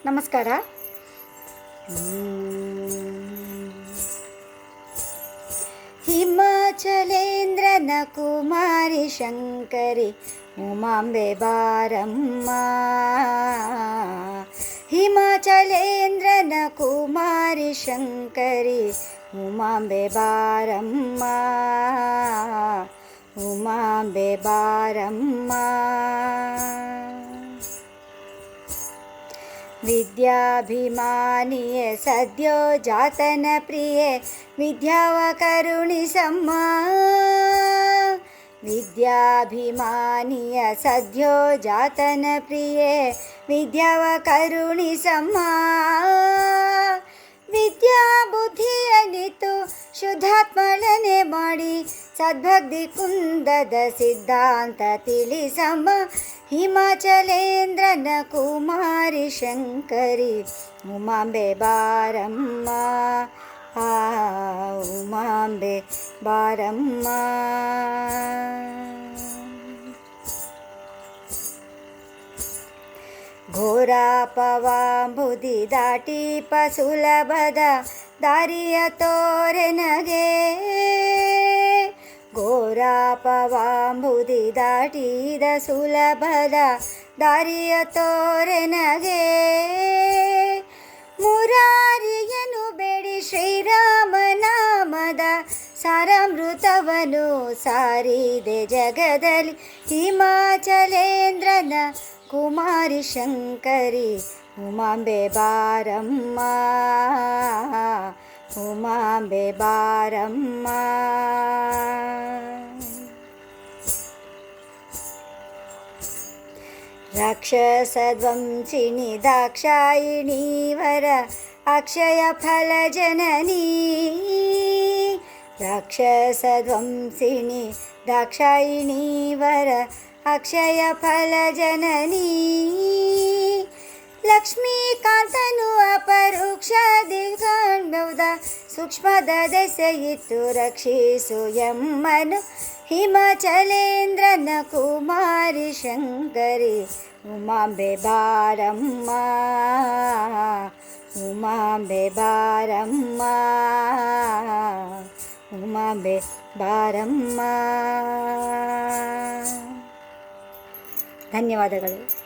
ನಮಸ್ಕಾರ. ಹಿಮಾಚಲೇಂದ್ರನ ಕುಮಾರಿ ಶಂಕರಿ ಉಮಾಂಬೆ ಬಾರಮ್ಮ. ಹಿಮಾಚಲೇಂದ್ರನ ಕುಮಾರಿ ಶಂಕರಿ ಉಮಾಂಬೆ ಬಾರಮ್ಮ. ಉಮಾಂಬೆ ಬಾರಮ್ಮ. ವಿದ್ಯಾಭಿಮಾನಿಯೇ ಸದ್ಯೋ ಜಾತನ ಪ್ರಿಯೆ ವಿದ್ಯಾವ ಕರುಣಿಸಮ್ಮ. ವಿದ್ಯಾಭಿಮಾನಿಯ ಸದ್ಯೋ ಜಾತನ ಪ್ರಿಯೆ ವಿದ್ಯಾವ ಕರುಣಿಸಮ್ಮ. ವಿದ್ಯಾ ಬುದ್ಧಿಯನಿತು ಶುದ್ಧಾತ್ಮಳನೆ ಮಾಡಿ ಸದ್ಭಕ್ತಿ ಕುಂದದ ಸಿದ್ಧಾಂತ ತಿಳಿಸಮ್ಮ. ಹಿಮಾಚಲೇಂದ್ರನ ಕುಮಾರಿ ಶಂಕರಿ ಉಮಾಂಬೆ ಬಾರಮ್ಮ. ಉಮಾಂಬೆ ಬಾರಮ್ಮ. ಘೋರಾಪವಾಂಬುದಿ ದಾಟಿ ಸುಲಭದ ದಾರಿಯ ತೋರೆನಗೆ. ಘೋರಾಪವಾಂಬುದಿ ದಾಟಿದ ಸುಲಭದ ದಾರಿಯ ತೋರೆನಗೆ. ಮುರಾರಿಯನು ಬೇಡಿ ಶ್ರೀರಾಮನಾಮದ ಸಾರಾಮೃತವನು ಸಾರಿದೆ ಜಗದಲ್ಲಿ. ಹಿಮಾಚಲೇಂದ್ರನ ಕುಮಾರಿ ಶಂಕರಿ ಉಮಾಂಬೆ ಬಾರಮ್ಮ. ಉಮಾಂಬೆ ಬಾರಮ್ಮ. ರಾಕ್ಷಸಧ್ವಂಸಿನಿ ದಾಕ್ಷಾಯಿಣಿ ವರ ಅಕ್ಷಯ ಫಲ ಜನನಿ. ರಾಕ್ಷಸಧ್ವಂಸಿನಿ ದಾಕ್ಷಾಯಿಣಿ ವರ ಅಕ್ಷಯ ಫಲ ಜನನಿ. ಲಕ್ಷ್ಮೀಕಾಂತನು ಅಪರೋಕ್ಷದಿ ಕಾಣಬಹುದ ಸೂಕ್ಷ್ಮದ ದೆಸೆಯಿತ್ತು ರಕ್ಷಿಸು ಎಮ್ಮನು. ಹಿಮಾಚಲೇಂದ್ರನ ಕುಮಾರಿ ಶಂಕರಿ ಉಮಾಂಬೆ ಬಾರಮ್ಮ. ಉಮಾಂಬೆ ಬಾರಮ್ಮ. ಉಮಾಂಬೆ ಬಾರಮ್ಮ. ಧನ್ಯವಾದಗಳು.